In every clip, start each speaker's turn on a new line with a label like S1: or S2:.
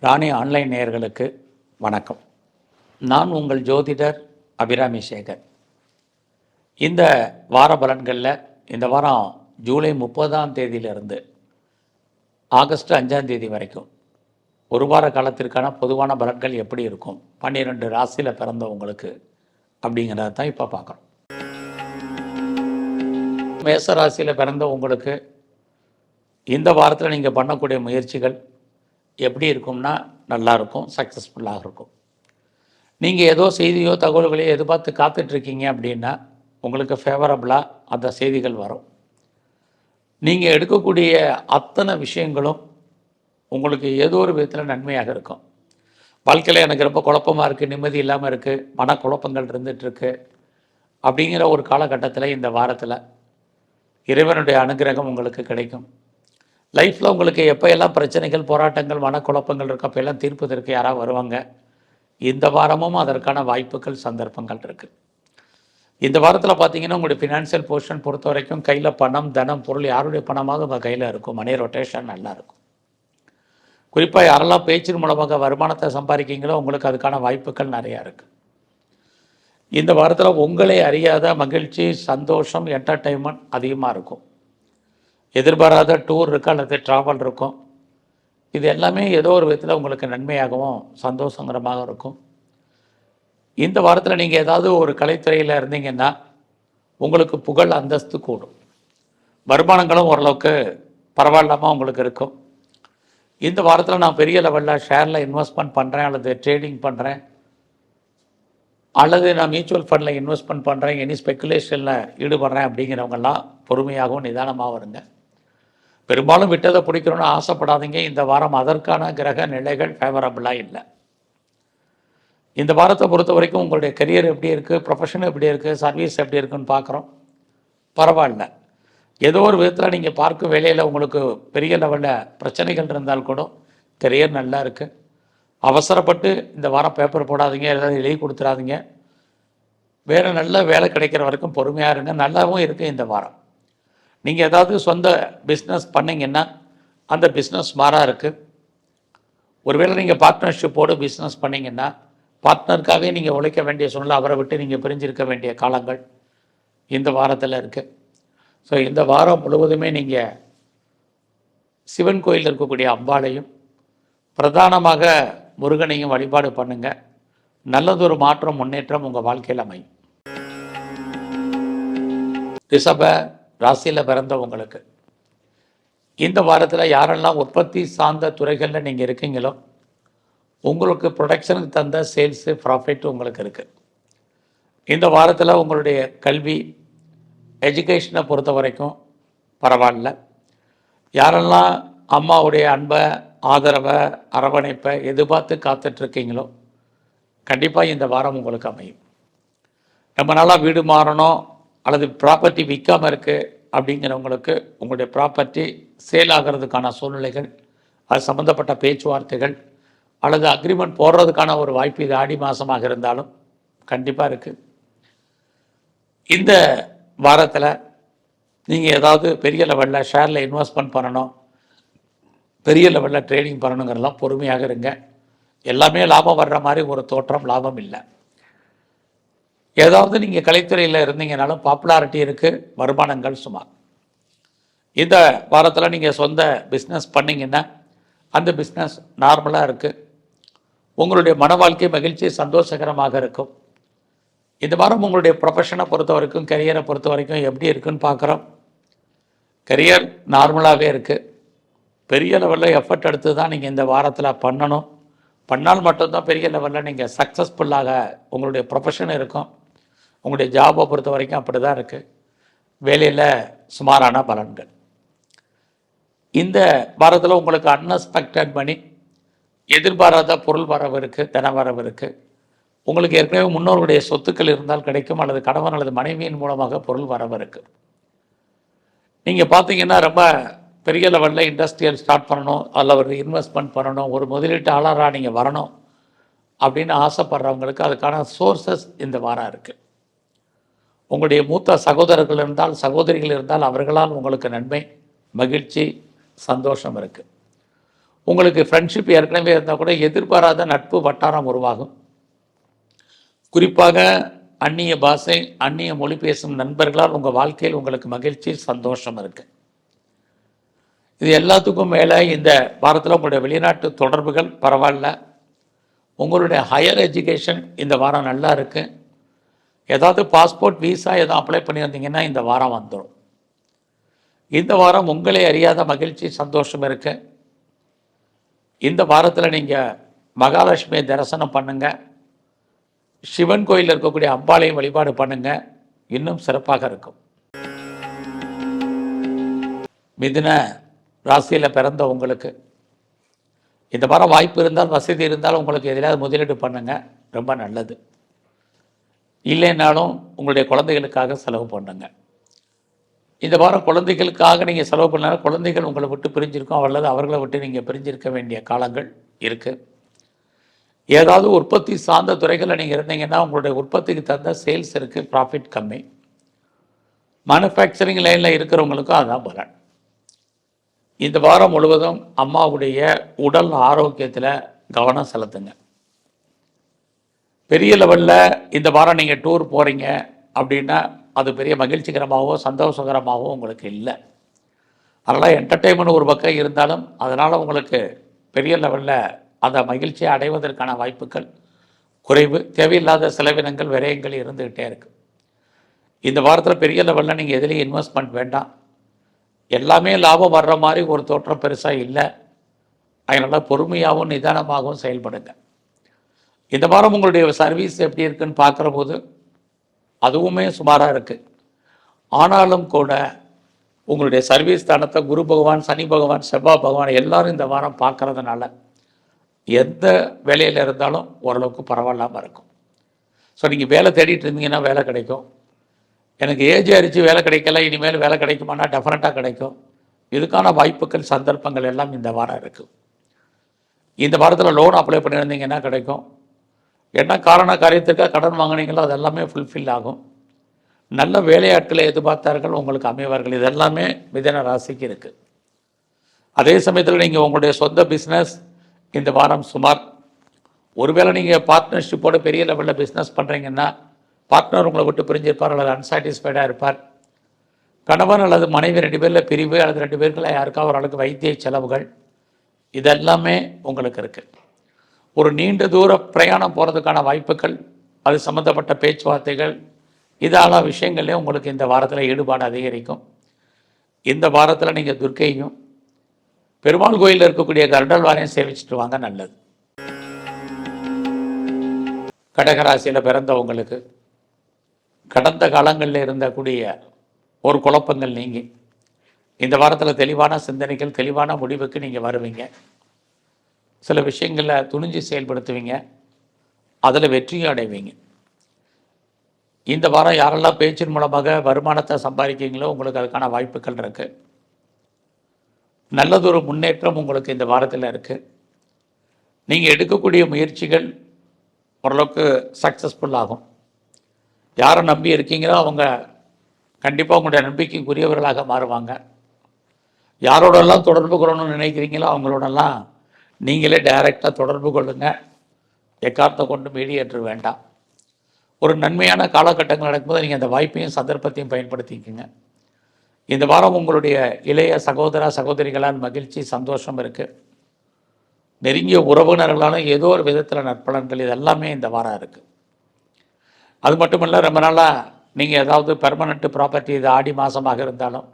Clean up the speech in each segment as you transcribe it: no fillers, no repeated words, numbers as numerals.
S1: ராணி online நேயர்களுக்கு வணக்கம். நான் உங்கள் ஜோதிடர் அபிராமி சேகர். இந்த வார பலன்களில் இந்த வாரம் ஜூலை 30ஆம் தேதியிலிருந்து ஆகஸ்ட் 5ஆம் தேதி வரைக்கும் ஒரு வார காலத்திற்கான பொதுவான பலன்கள் எப்படி இருக்கும் 12 ராசியில் பிறந்தவங்களுக்கு அப்படிங்கிறத தான் இப்போ பார்க்குறோம். மேச ராசியில் பிறந்தவங்களுக்கு இந்த வாரத்தில் நீங்கள் பண்ணக்கூடிய முயற்சிகள் எப்படி இருக்கும்னா நல்லாயிருக்கும், சக்ஸஸ்ஃபுல்லாக இருக்கும். நீங்கள் ஏதோ செய்தியோ தகவல்களையோ எதிர்பார்த்து காத்துட்ருக்கீங்க அப்படின்னா உங்களுக்கு ஃபேவரபுளாக அந்த செய்திகள் வரும். நீங்கள் எடுக்கக்கூடிய அத்தனை விஷயங்களும் உங்களுக்கு ஏதோ ஒரு விதத்தில் நன்மையாக இருக்கும். வாழ்க்கையில் எனக்கு ரொம்ப குழப்பமாக இருக்குது, நிம்மதி இல்லாமல் இருக்குது, மனக்குழப்பங்கள் இருந்துகிட்ருக்கு அப்படிங்கிற ஒரு காலகட்டத்தில் இந்த வாரத்தில் இறைவனுடைய அனுகிரகம் உங்களுக்கு கிடைக்கும். லைஃப்பில் உங்களுக்கு எப்போ எல்லாம் பிரச்சனைகள், போராட்டங்கள், மனக்குழப்பங்கள் இருக்கோ அப்போ எல்லாம் தீர்ப்பதற்கு யாராவது வருவாங்க. இந்த வாரமும் அதற்கான வாய்ப்புகள், சந்தர்ப்பங்கள் இருக்குது. இந்த வாரத்தில் பார்த்தீங்கன்னா உங்களுடைய ஃபினான்ஷியல் பொசிஷன் பொறுத்த வரைக்கும் கையில் பணம், தனம், பொருள் யாருடைய பணமாக உங்கள் கையில் இருக்கும். மணி ரொட்டேஷன் நல்லா இருக்கும். குறிப்பாக யாரெல்லாம் பேச்சின் மூலமாக வருமானத்தை சம்பாதிக்கிங்களோ உங்களுக்கு அதுக்கான வாய்ப்புகள் நிறையா இருக்குது. இந்த வாரத்தில் உங்களை அறியாத மகிழ்ச்சி, சந்தோஷம், என்டர்டெயின்மெண்ட் அதிகமாக இருக்கும். எதிர்பாராத டூர் இருக்குது அல்லது ட்ராவல் இருக்கும். இது எல்லாமே ஏதோ ஒரு விதத்தில் உங்களுக்கு நன்மையாகவும் சந்தோஷங்கரமாக இருக்கும். இந்த வாரத்தில் நீங்கள் ஏதாவது ஒரு கலைத்துறையில் இருந்தீங்கன்னா உங்களுக்கு புகழ், அந்தஸ்து கூடும். வருமானங்களும் ஓரளவுக்கு பரவாயில்லாமல் உங்களுக்கு இருக்கும். இந்த வாரத்தில் நான் பெரிய லெவலில் ஷேரில் இன்வெஸ்ட்மெண்ட் பண்ணுறேன் அல்லது ட்ரேடிங் பண்ணுறேன் அல்லது நான் மியூச்சுவல் ஃபண்டில் இன்வெஸ்ட்மெண்ட் பண்ணுறேன், எனி ஸ்பெக்குலேஷனில் ஈடுபடுறேன் அப்படிங்கிறவங்கெல்லாம் பொறுமையாகவும் நிதானமாகவும் இருங்க. பெரும்பாலும் விட்டதை பிடிக்கணும்னு ஆசைப்படாதீங்க. இந்த வாரம் அதற்கான கிரக நிலைகள் ஃபேவரபுளாக இல்லை. இந்த வாரத்தை பொறுத்த வரைக்கும் உங்களுடைய கரியர் எப்படி இருக்குது, ப்ரொஃபஷன் எப்படி இருக்குது, சர்வீஸ் எப்படி இருக்குன்னு பார்க்குறோம். பரவாயில்ல. ஏதோ ஒரு விதத்தில் நீங்கள் பார்க்கும் வேலையில் உங்களுக்கு பெரிய லெவலில் பிரச்சனைகள் இருந்தால் கூட கரியர் நல்லா இருக்குது. அவசரப்பட்டு இந்த வாரம் பேப்பர் போடாதீங்க, ஏதாவது எழுதி கொடுத்துடாதீங்க. வேறு நல்ல வேலை கிடைக்கிற வரைக்கும் பொறுமையாக இருங்க. நல்லாவும் இருக்குது இந்த வாரம். நீங்கள் ஏதாவது சொந்த பிஸ்னஸ் பண்ணிங்கன்னா அந்த பிஸ்னஸ் மாறாக இருக்குது. ஒருவேளை நீங்கள் பார்ட்னர்ஷிப்போடு பிஸ்னஸ் பண்ணிங்கன்னா பார்ட்னருக்காகவே நீங்கள் உழைக்க வேண்டிய சூழ்நிலை, அவரை விட்டு நீங்கள் பிரிஞ்சிருக்க வேண்டிய காலங்கள் இந்த வாரத்தில் இருக்குது. ஸோ இந்த வாரம் முழுவதுமே நீங்கள் சிவன் கோயிலில் இருக்கக்கூடிய அம்பாளையும் பிரதானமாக முருகனையும் வழிபாடு பண்ணுங்கள். நல்லதொரு மாற்றம், முன்னேற்றம் உங்கள் வாழ்க்கையில் அமையும். ரிஷப ராசியில் பிறந்தவங்களுக்கு இந்த வாரத்தில் யாரெல்லாம் உற்பத்தி சார்ந்த துறைகளில் நீங்கள் இருக்கீங்களோ உங்களுக்கு ப்ரொடக்ஷனுக்கு தந்த சேல்ஸு, ப்ராஃபிட் உங்களுக்கு இருக்குது. இந்த வாரத்தில் உங்களுடைய கல்வி, எஜுகேஷனை பொறுத்த வரைக்கும் பரவாயில்ல. யாரெல்லாம் அம்மாவுடைய அன்பை, ஆதரவை, அரவணைப்பை எதிர்பார்த்து காத்துட்ருக்கீங்களோ கண்டிப்பாக இந்த வாரம் உங்களுக்கு அமையும். ரொம்ப நாளாக வீடு மாறணும் அல்லது ப்ராப்பர்ட்டி விற்காமல் இருக்குது அப்படிங்கிறவங்களுக்கு உங்களுடைய ப்ராப்பர்ட்டி சேல் ஆகிறதுக்கான சூழ்நிலைகள், அது சம்மந்தப்பட்ட பேச்சுவார்த்தைகள் அல்லது அக்ரிமெண்ட் போடுறதுக்கான ஒரு வாய்ப்பு இது ஆடி மாதமாக இருந்தாலும் கண்டிப்பாக இருக்குது. இந்த வாரத்தில் நீங்கள் ஏதாவது பெரிய லெவலில் ஷேரில் இன்வெஸ்ட்மெண்ட் பண்ணணும், பெரிய லெவலில் ட்ரேடிங் பண்ணணுங்கிறலாம் பொறுமையாக இருங்க. எல்லாமே லாபம் வர்ற மாதிரி ஒரு தோற்றம் லாபம் இல்லை. ஏதாவது நீங்கள் கலைத்துறையில் இருந்தீங்கனாலும் பாப்புலாரிட்டி இருக்குது, வருமானங்கள் சுமார். இந்த வாரத்தில் நீங்கள் சொந்த பிஸ்னஸ் பண்ணிங்கன்னா அந்த பிஸ்னஸ் நார்மலாக இருக்குது. உங்களுடைய மன வாழ்க்கை மகிழ்ச்சி, சந்தோஷகரமாக இருக்கும். இந்த வாரம் உங்களுடைய ப்ரொஃபஷனை பொறுத்த வரைக்கும், கரியரை பொறுத்த வரைக்கும் எப்படி இருக்குன்னு பார்க்குறோம். கரியர் நார்மலாகவே இருக்குது. பெரிய லெவலில் எஃபர்ட் எடுத்து தான் நீங்கள் இந்த வாரத்தில் பண்ணணும். பண்ணால் மட்டும்தான் பெரிய லெவலில் நீங்கள் சக்ஸஸ்ஃபுல்லாக உங்களுடைய ப்ரொஃபஷன் இருக்கும். உங்களுடைய ஜாபை பொறுத்த வரைக்கும் அப்படி தான் இருக்குது. வேலையில் சுமாரான பலன்கள். இந்த வாரத்தில் உங்களுக்கு அன்எக்ஸ்பெக்டட் மணி, எதிர்பாராத பொருள் வரவு இருக்குது, தன வரவு இருக்குது. உங்களுக்கு ஏற்கனவே முன்னோருடைய சொத்துக்கள் இருந்தால் கிடைக்கும் அல்லது கணவன் அல்லது மனைவியின் மூலமாக பொருள் வரவு இருக்குது. நீங்கள் பார்த்தீங்கன்னா ரொம்ப பெரிய லெவலில் இண்டஸ்ட்ரியல் ஸ்டார்ட் பண்ணணும், அதில் ஒரு இன்வெஸ்ட்மெண்ட் பண்ணணும், ஒரு முதலீட்டாளராக நீங்கள் வரணும் அப்படின்னு ஆசைப்படுறவங்களுக்கு அதுக்கான சோர்சஸ் இந்த வாரம் இருக்குது. உங்களுடைய மூத்த சகோதரர்கள் இருந்தால், சகோதரிகள் இருந்தால் அவர்களால் உங்களுக்கு நன்மை, மகிழ்ச்சி, சந்தோஷம் இருக்குது. உங்களுக்கு ஃப்ரெண்ட்ஷிப் ஏற்கனவே இருந்தால் கூட எதிர்பாராத நட்பு வட்டாரம் உருவாகும். குறிப்பாக அந்நிய பாஷை, அந்நிய மொழி பேசும் நண்பர்களால் உங்கள் வாழ்க்கையில் உங்களுக்கு மகிழ்ச்சி, சந்தோஷம் இருக்குது. இது எல்லாத்துக்கும் மேலே இந்த வாரத்தில் உங்களுடைய வெளிநாட்டு தொடர்புகள் பரவாயில்ல. உங்களுடைய ஹையர் எஜுகேஷன் இந்த வாரம் நல்லா இருக்குது. ஏதாவது பாஸ்போர்ட், விசா எதுவும் அப்ளை பண்ணியிருந்தீங்கன்னா இந்த வாரம் வந்துடும். இந்த வாரம் உங்களே அறியாத மகிழ்ச்சி, சந்தோஷம் இருக்குது. இந்த வாரத்தில் நீங்கள் மகாலட்சுமியை தரிசனம் பண்ணுங்கள். சிவன் கோயிலில் இருக்கக்கூடிய அம்பாளையும் வழிபாடு பண்ணுங்கள். இன்னும் சிறப்பாக இருக்கும். மிதுன ராசியில் பிறந்த உங்களுக்கு இந்த வாரம் வாய்ப்பு இருந்தால், வசதி இருந்தால் உங்களுக்கு எதிலாவது முதலீடு பண்ணுங்கள், ரொம்ப நல்லது. இல்லைன்னாலும் உங்களுடைய குழந்தைகளுக்காக செலவு பண்ணுங்க. இந்த வாரம் குழந்தைகளுக்காக நீங்கள் செலவு பண்ணாலும் குழந்தைகள் உங்களை விட்டு பிரிஞ்சிருக்கும், அல்லது அவர்களை விட்டு நீங்கள் பிரிஞ்சிருக்க வேண்டிய காலங்கள் இருக்குது. ஏதாவது உற்பத்தி சார்ந்த துறைகளில் நீங்கள் இருந்தீங்கன்னா உங்களுடைய உற்பத்திக்கு தகுந்த சேல்ஸ் இருக்குது, ப்ராஃபிட் கம்மி. மேனுஃபேக்சரிங் லைனில் இருக்கிறவங்களுக்கும் அதான் பலன். இந்த வாரம் முழுவதும் அம்மாவுடைய உடல் ஆரோக்கியத்தில் கவனம் செலுத்துங்க. பெரிய லெவலில் இந்த வாரம் நீங்கள் டூர் போகிறீங்க அப்படின்னா அது பெரிய மகிழ்ச்சிகரமாகவோ சந்தோஷகரமாகவோ உங்களுக்கு இல்லை. அதனால் என்டர்டெயின்மெண்ட் ஒரு பக்கம் இருந்தாலும் அதனால் உங்களுக்கு பெரிய லெவலில் அந்த மகிழ்ச்சியை அடைவதற்கான வாய்ப்புகள் குறைவு. தேவையில்லாத செலவினங்கள், விரயங்கள் இருந்துக்கிட்டே இருக்குது. இந்த வாரத்தில் பெரிய லெவலில் நீங்கள் எதுலேயும் இன்வெஸ்ட்மெண்ட் வேண்டாம். எல்லாமே லாபம் வர்ற மாதிரி ஒரு தோற்றம் பெருசாக இல்லை. அதனால் பொறுமையாகவும் நிதானமாகவும் செயல்படுங்க. இந்த வாரம் உங்களுடைய சர்வீஸ் எப்படி இருக்குன்னு பார்க்குற போது அதுவுமே சுமாராக இருக்குது. ஆனாலும் கூட உங்களுடைய சர்வீஸ் தானத்தை குரு பகவான், சனி பகவான், செவ்வாய் பகவான் எல்லாரும் இந்த வாரம் பார்க்குறதுனால எந்த வேலையில் இருந்தாலும் ஓரளவுக்கு பரவாயில்லாமல் இருக்கும். ஸோ நீங்கள் வேலை தேடிட்டு இருந்தீங்கன்னா வேலை கிடைக்கும். எனக்கு ஏஜ் ஆயிடுச்சு வேலை கிடைக்கல, இனிமேல் வேலை கிடைக்குமானா டெஃபினட்டாக கிடைக்கும். இதுக்கான வாய்ப்புகள், சந்தர்ப்பங்கள் எல்லாம் இந்த வாரம் இருக்குது. இந்த வாரத்தில் லோன் அப்ளை பண்ணியிருந்தீங்கன்னா கிடைக்கும். என்ன காரியத்திற்காக கடன் வாங்கினீங்களோ அது எல்லாமே ஃபுல்ஃபில் ஆகும். நல்ல வேலையாட்களை எதிர்பார்த்தார்கள், உங்களுக்கு அமைவார்கள். இதெல்லாமே மிதுன ராசிக்கு இருக்குது. அதே சமயத்தில் நீங்கள் உங்களுடைய சொந்த பிஸ்னஸ் இந்த வாரம் சுமார். ஒருவேளை நீங்கள் பார்ட்னர்ஷிப்போடு பெரிய லெவலில் பிஸ்னஸ் பண்ணுறீங்கன்னா பார்ட்னர் உங்களை விட்டு பிரிஞ்சிருப்பார் அல்லது அன்சாட்டிஸ்ஃபைடாக இருப்பார். கணவன் அல்லது மனைவி 2 பேரில் பிரிவு அல்லது 2 பேருக்குள்ள யாருக்காவது ஒரு அளவுக்கு வைத்திய செலவுகள் இதெல்லாமே உங்களுக்கு இருக்குது. ஒரு நீண்ட தூர பிரயாணம் போகிறதுக்கான வாய்ப்புகள், அது சம்மந்தப்பட்ட பேச்சுவார்த்தைகள், இதான விஷயங்களே உங்களுக்கு இந்த வாரத்தில் ஈடுபாடு அதிகரிக்கும். இந்த வாரத்தில் நீங்கள் துர்க்கையும் பெருமாள் கோயிலில் இருக்கக்கூடிய கருடல்வாரையும் சேவிச்சுட்டு வாங்க, நல்லது. கடகராசியில் பிறந்தவங்களுக்கு கடந்த காலங்களில் இருந்தக்கூடிய ஒரு குழப்பங்கள் நீங்கி இந்த வாரத்தில் தெளிவான சிந்தனைகள், தெளிவான முடிவுக்கு நீங்கள் வருவீங்க. சில விஷயங்களில் துணிஞ்சு செயல்படுத்துவீங்க, அதில் வெற்றியும் அடைவீங்க. இந்த வாரம் யாரெல்லாம் பேச்சின் மூலமாக வருமானத்தை சம்பாதிக்கிறீங்களோ உங்களுக்கு அதுக்கான வாய்ப்புகள் இருக்குது. நல்லதொரு முன்னேற்றம் உங்களுக்கு இந்த வாரத்தில் இருக்குது. நீங்கள் எடுக்கக்கூடிய முயற்சிகள் ஓரளவுக்கு சக்ஸஸ்ஃபுல் ஆகும். யாரை நம்பி இருக்கீங்களோ அவங்க கண்டிப்பாக உங்களுடைய நம்பிக்கைக்குரியவர்களாக மாறுவாங்க. யாரோடெல்லாம் தொடர்பு கொள்ளணும்னு நினைக்கிறீங்களோ அவங்களோடெல்லாம் நீங்களே டைரெக்டாக தொடர்பு கொள்ளுங்கள். எக்காரணத்தை கொண்டு மீடியேட்டர் வேண்டாம். ஒரு நன்மையான காலகட்டங்கள் நடக்கும்போது நீங்கள் அந்த வாய்ப்பையும் சந்தர்ப்பத்தையும் பயன்படுத்திக்கோங்க. இந்த வாரம் உங்களுடைய இளைய சகோதர சகோதரிகளால் மகிழ்ச்சி, சந்தோஷம் இருக்குது. நெருங்கிய உறவினர்களாலும் ஏதோ ஒரு விதத்தில் நற்பலன்கள், இது எல்லாமே இந்த வாரம் இருக்குது. அது மட்டும் இல்லை, ரொம்ப நாளாக நீங்கள் ஏதாவது பெர்மனெண்ட் ப்ராப்பர்ட்டி இது ஆடி மாதமாக இருந்தாலும்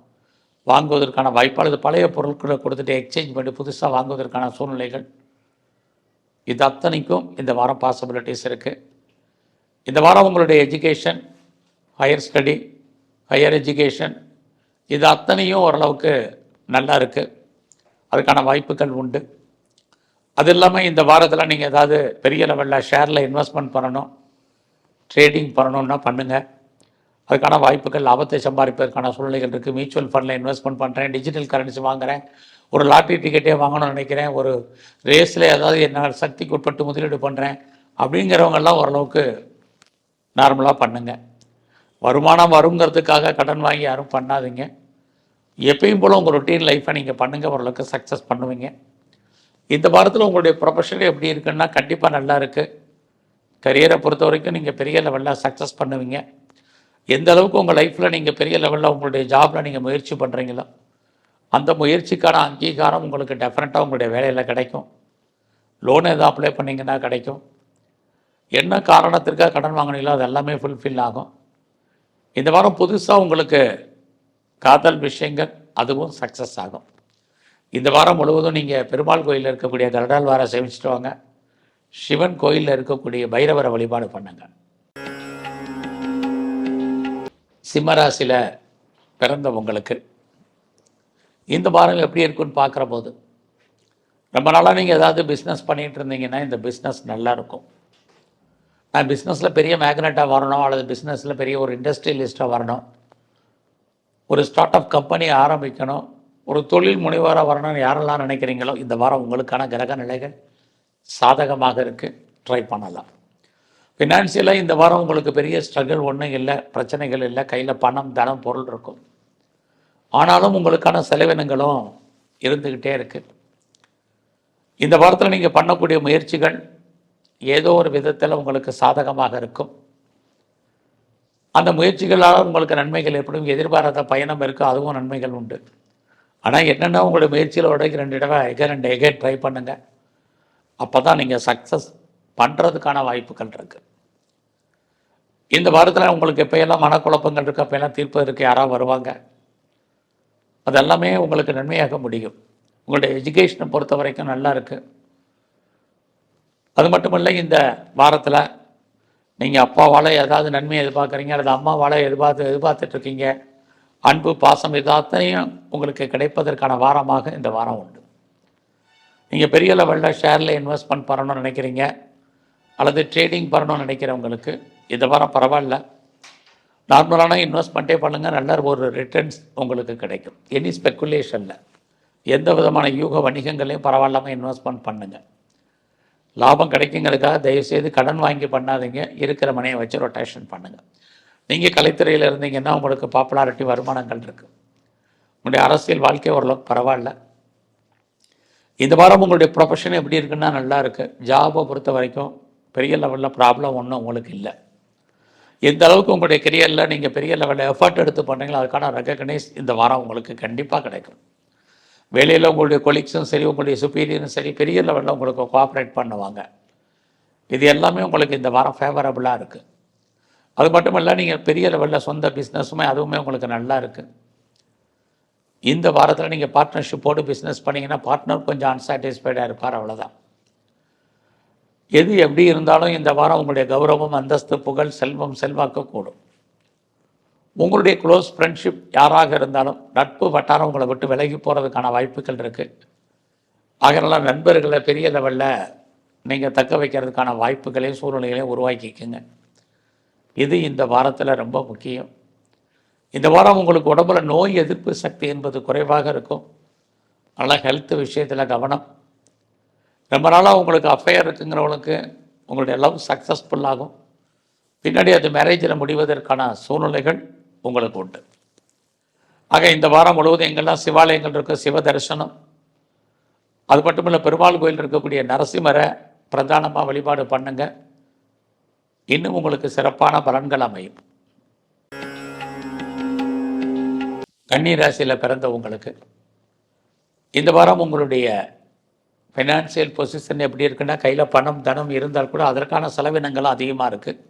S1: வாங்குவதற்கான வாய்ப்பு, அல்லது பழைய பொருட்களை கொடுத்துட்டு எக்ஸ்சேஞ்ச் பண்ணி புதுசாக வாங்குவதற்கான சூழ்நிலைகள், இது அத்தனைக்கும் இந்த வாரம் பாசிபிலிட்டிஸ் இருக்குது. இந்த வாரம் உங்களுடைய education, higher study, higher education இது அத்தனையும் ஓரளவுக்கு நல்லா இருக்குது. அதுக்கான வாய்ப்புகள் உண்டு. அது இல்லாமல் இந்த வாரத்தில் நீங்கள் ஏதாவது பெரிய லெவலில் ஷேரில் இன்வெஸ்ட்மெண்ட் பண்ணணும், ட்ரேடிங் பண்ணணுன்னா பண்ணுங்கள். அதுக்கான வாய்ப்புகள், லாபத்தை சம்பாதிப்பதற்கான சூழ்நிலைகள் இருக்குது. மியூச்சுவல் ஃபண்டில் இன்வெஸ்ட்மெண்ட் பண்ணுறேன், டிஜிட்டல் கரன்சி வாங்குகிறேன், ஒரு லாட்ரி டிக்கெட்டே வாங்கணும்னு நினைக்கிறேன், ஒரு ரேஸில் ஏதாவது என்ன சக்திக்கு உட்பட்டு முதலீடு பண்ணுறேன் அப்படிங்கிறவங்கெல்லாம் ஓரளவுக்கு நார்மலாக பண்ணுங்கள். வருமானம் வருங்கிறதுக்காக கடன் வாங்கி யாரும் பண்ணாதீங்க. எப்பயும் போல் உங்கள் ரொட்டீன் லைஃப்பை நீங்கள் பண்ணுங்கள், ஓரளவுக்கு சக்ஸஸ் பண்ணுவீங்க. இந்த வாரத்தில் உங்களுடைய ப்ரொஃபஷன் எப்படி இருக்குன்னா கண்டிப்பாக நல்லா இருக்குது. கரியரை பொறுத்த வரைக்கும் நீங்கள் பெரிய லெவலில் சக்ஸஸ் பண்ணுவீங்க. எந்த அளவுக்கு உங்கள் லைஃப்பில் நீங்கள் பெரிய லெவலில் உங்களுடைய ஜாபில் நீங்கள் முயற்சி பண்ணுறீங்களோ அந்த முயற்சிக்கான அங்கீகாரம் உங்களுக்கு டெஃபினட்டாக உங்களுடைய வேலையில் கிடைக்கும். லோன் எதாவது அப்ளை பண்ணிங்கன்னா கிடைக்கும். என்ன காரணத்திற்காக கடன் வாங்கினீங்களோ அது எல்லாமே ஃபுல்ஃபில் ஆகும். இந்த வாரம் புதுசாக உங்களுக்கு காதல் விஷயங்கள் அதுவும் சக்ஸஸ் ஆகும். இந்த வாரம் முழுவதும் நீங்கள் பெருமாள் கோயிலில் இருக்கக்கூடிய கருடால் வார சேமிச்சுட்டு வாங்க. சிவன் கோயிலில் இருக்கக்கூடிய பைரவரை வழிபாடு பண்ணுங்க. சிம்மராசியில் பிறந்த உங்களுக்கு இந்த வாரம் எப்படி இருக்குன்னு பார்க்குற போது ரொம்ப நாளாக நீங்கள் ஏதாவது பிஸ்னஸ் பண்ணிகிட்டு இருந்தீங்கன்னா இந்த பிஸ்னஸ் நல்லா இருக்கும். நான் பிஸ்னஸில் பெரிய மேக்னெட்டாக வரணும் அல்லது பிஸ்னஸில் பெரிய ஒரு இண்டஸ்ட்ரியலிஸ்ட்டாக வரணும், ஒரு ஸ்டார்ட் அப் கம்பெனி ஆரம்பிக்கணும், ஒரு தொழில் முனைவராக வரணும்னு யாரெல்லாம் நினைக்கிறீங்களோ இந்த வாரம் உங்களுக்கான கிரக நிலைகள் சாதகமாக இருக்குது. ட்ரை பண்ணலாம். ஃபினான்ஷியலாக இந்த வாரம் உங்களுக்கு பெரிய ஸ்ட்ரகிள் ஒன்றும் இல்லை, பிரச்சனைகள் இல்லை. கையில் பணம் தனம் பொருள் இருக்கும். ஆனாலும் உங்களுக்கான செலவினங்களும் இருந்துக்கிட்டே இருக்குது. இந்த வாரத்தில் நீங்கள் பண்ணக்கூடிய முயற்சிகள் ஏதோ ஒரு விதத்தில் உங்களுக்கு சாதகமாக இருக்கும். அந்த முயற்சிகளால் உங்களுக்கு நன்மைகள் ஏற்படும். எதிர்பாராத பயணம் இருக்குது, அதுவும் நன்மைகள் உண்டு. ஆனால் என்னென்னா உங்களுடைய முயற்சியில் உடைக்கு 2 தடவை எகேன் ட்ரை பண்ணுங்கள். அப்போ தான் நீங்கள் சக்ஸஸ் பண்ணுறதுக்கான வாய்ப்புகள் இருக்குது. இந்த வாரத்தில் உங்களுக்கு எப்போயெல்லாம் மனக்குழப்பங்கள் இருக்குது அப்போயெல்லாம் தீர்ப்பதற்கு யாராவது வருவாங்க. அதெல்லாமே உங்களுக்கு நன்மையாக முடியும். உங்களுடைய எஜுகேஷனை பொறுத்த வரைக்கும் நல்லா இருக்குது. அது மட்டுமல்ல, இந்த வாரத்தில் நீங்கள் அப்பாவால் ஏதாவது நன்மையை எதிர்பார்க்குறீங்க அல்லது அம்மாவால் எதிர்பார்த்துட்ருக்கீங்க. அன்பு பாசம் எல்லாத்தையும் உங்களுக்கு கிடைப்பதற்கான வாரமாக இந்த வாரம் உண்டு. நீங்கள் பெரிய லெவலில் ஷேரில் இன்வெஸ்ட்மெண்ட் பண்ணணும்னு நினைக்கிறீங்க அல்லது ட்ரேடிங் பண்ணணும்னு நினைக்கிறவங்களுக்கு இந்த வாரம் பரவாயில்ல. நார்மலான இன்வெஸ்ட்மெண்ட்டே பண்ணுங்கள், நல்ல ஒரு ரிட்டர்ன்ஸ் உங்களுக்கு கிடைக்கும். எனி ஸ்பெக்குலேஷனில் எந்த விதமான யூக வணிகங்களையும் பரவாயில்லாமல் இன்வெஸ்ட்மெண்ட் பண்ணுங்கள். லாபம் கிடைக்குங்கிறதுக்காக தயவுசெய்து கடன் வாங்கி பண்ணாதீங்க. இருக்கிற மனையை வச்சு ரொட்டேஷன் பண்ணுங்கள். நீங்கள் கலைத்துறையில் இருந்தீங்கன்னா உங்களுக்கு பாப்புலாரிட்டி வருமானங்கள் இருக்குது. உங்களுடைய அரசியல் வாழ்க்கை ஓரளவுக்கு பரவாயில்ல. இந்த வாரம் உங்களுடைய ப்ரொஃபஷன் எப்படி இருக்குன்னா நல்லா இருக்குது. ஜாபை பொறுத்த வரைக்கும் பெரிய லெவலில் ப்ராப்ளம் ஒன்றும் உங்களுக்கு இல்லை. எந்த அளவுக்கு உங்களுடைய கெரியரில் நீங்கள் பெரிய லெவலில் எஃபர்ட் எடுத்து பண்ணுறீங்களோ அதுக்கான ரெகக்னைஸ் இந்த வாரம் உங்களுக்கு கண்டிப்பாக கிடைக்கும். வேலையில் உங்களுடைய கொலீக்ஸும் சரி, உங்களுடைய சுப்பீரியரும் சரி, பெரிய லெவலில் உங்களுக்கு கோஆப்ரேட் பண்ணுவாங்க. இது எல்லாமே உங்களுக்கு இந்த வாரம் ஃபேவரபுளாக இருக்குது. அது மட்டும் இல்லை, நீங்கள் பெரிய லெவலில் சொந்த பிஸ்னஸுமே அதுவுமே உங்களுக்கு நல்லா இருக்குது. இந்த வாரத்தில் நீங்கள் பார்ட்னர்ஷிப்போடு பிஸ்னஸ் பண்ணிங்கன்னா பார்ட்னர் கொஞ்சம் அன்சாட்டிஸ்ஃபைடாக இருப்பார், அவ்வளோதான். எது எப்படி இருந்தாலும் இந்த வாரம் உங்களுடைய கௌரவம், அந்தஸ்து, புகழ், செல்வம், செல்வாக்கு கூடும். உங்களுடைய க்ளோஸ் ஃப்ரெண்ட்ஷிப் யாராக இருந்தாலும் நட்பு வட்டாரம் உங்களை விட்டு விலகி போகிறதுக்கான வாய்ப்புகள் இருக்குது. ஆகையால நண்பர்களை பெரிய லெவலில் நீங்கள் தக்க வைக்கிறதுக்கான வாய்ப்புகளையும் சூழ்நிலைகளையும் உருவாக்கிக்குங்க. இது இந்த வாரத்தில் ரொம்ப முக்கியம். இந்த வாரம் உங்களுக்கு உடம்புல நோய் எதிர்ப்பு சக்தி என்பது குறைவாக இருக்கும். அதனால் ஹெல்த் விஷயத்தில் கவனம். ரொம்ப நாளாக உங்களுக்கு அஃபேர் இருக்குங்கிறவங்களுக்கு உங்களுடைய லவ் சக்ஸஸ்ஃபுல்லாகும். பின்னாடி அது மேரேஜில் முடிவதற்கான சூழ்நிலைகள் உங்களுக்கு உண்டு. ஆக இந்த வாரம் முழுவதும் எங்கெல்லாம் சிவாலயங்கள் இருக்குது சிவ தரிசனம், அது மட்டும் இல்லை பெருமாள் கோயில் இருக்கக்கூடிய நரசிம்மரை பிரதானமாக வழிபாடு பண்ணுங்க. இன்னும் உங்களுக்கு சிறப்பான பலன்கள் அமையும். கன்னி ராசியில் பிறந்த உங்களுக்கு இந்த வாரம் உங்களுடைய ஃபைனான்சியல் பொசிஷன் எப்படி இருக்குன்னா கையில் பணம் தனம் இருந்தால் கூட அதற்கான செலவினங்களும் அதிகமாக இருக்குது.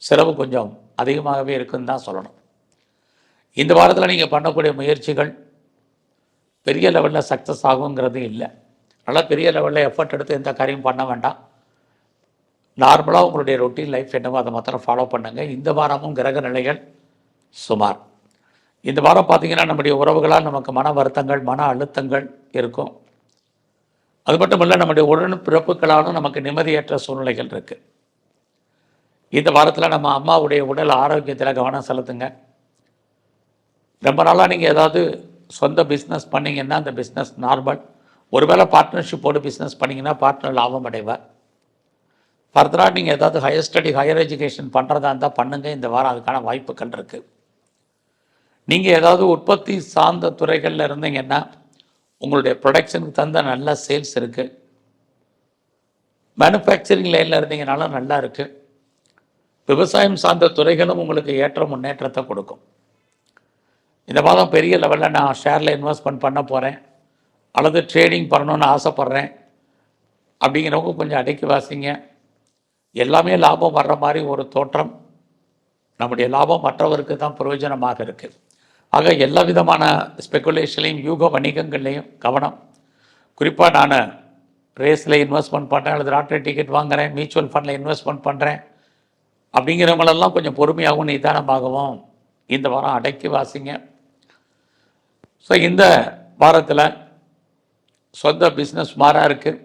S1: செலவு கொஞ்சம் அதிகமாகவே இருக்குன்னு தான் சொல்லணும். இந்த வாரத்தில் நீங்கள் பண்ணக்கூடிய முயற்சிகள் பெரிய லெவலில் சக்ஸஸ் ஆகுங்கிறது இல்லை. அதனால் பெரிய லெவலில் எஃபர்ட் எடுத்து எந்த காரியம் பண்ண வேண்டாம். நார்மலாக உங்களுடைய ரொட்டீன் லைஃப் என்னவோ அதை மாத்திரம் ஃபாலோ பண்ணுங்கள். இந்த வாரமும் கிரக நிலைகள் சுமார். இந்த வாரம் பார்த்திங்கன்னா நம்முடைய உறவுகளால் நமக்கு மன வருத்தங்கள், மன அழுத்தங்கள் இருக்கும். அது மட்டும் இல்லை, நம்முடைய உடன் பிறப்புகளாலும் நமக்கு நிம்மதியற்ற சூழ்நிலைகள் இருக்குது. இந்த வாரத்தில் நம்ம அம்மாவுடைய உடல் ஆரோக்கியத்தில் கவனம் செலுத்துங்க. ரொம்ப நாளாக நீங்கள் ஏதாவது சொந்த பிஸ்னஸ் பண்ணிங்கன்னா அந்த பிஸ்னஸ் நார்மல். ஒருவேளை பார்ட்னர்ஷிப்போடு பிஸ்னஸ் பண்ணிங்கன்னா பார்ட்னர் லாபம் அடைவார். ஃபர்தராக நீங்கள் ஏதாவது ஹையர் ஸ்டடி, ஹையர் எஜுகேஷன் பண்ணுறதா இருந்தால் பண்ணுங்கள். இந்த வாரம் அதுக்கான வாய்ப்புகள் இருக்குது. நீங்கள் ஏதாவது உற்பத்தி சார்ந்த துறைகளில் இருந்தீங்கன்னா உங்களுடைய ப்ரொடக்ஷனுக்கு தகுந்த நல்ல சேல்ஸ் இருக்குது. மேனுஃபேக்சரிங் லைனில் இருந்தீங்கனாலும் நல்லா இருக்குது. விவசாயம் சார்ந்த துறைகளும் உங்களுக்கு ஏற்ற முன்னேற்றத்தை கொடுக்கும். இந்த மாதம் பெரிய லெவலில் நான் ஷேரில் இன்வெஸ்ட்மெண்ட் பண்ண போகிறேன் அல்லது ட்ரேடிங் பண்ணணுன்னு ஆசைப்பட்றேன் அப்படிங்கிறவங்க கொஞ்சம் அடக்கி வாசிங்க. எல்லாமே லாபம் வர்ற மாதிரி ஒரு தோற்றம். நம்முடைய லாபம் மற்றவருக்கு தான் பிரயோஜனமாக இருக்குது. ஆக எல்லா விதமான ஸ்பெக்குலேஷன்லையும் யூக வணிகங்கள்லையும் கவனம். குறிப்பாக நான் ரேஸில் இன்வெஸ்ட்மெண்ட் பண்ணுறேன் அல்லது லாட்டரி டிக்கெட் வாங்குகிறேன், மியூச்சுவல் ஃபண்டில் இன்வெஸ்ட்மெண்ட் பண்ணுறேன் அப்படிங்கிறவங்களெல்லாம் கொஞ்சம் பொறுமையாகவும் நிதானமாகவும் இந்த வாரம் அடக்கி வாசிங்க. ஸோ இந்த வாரத்தில் சொந்த பிஸ்னஸ் மாறாக இருக்குது.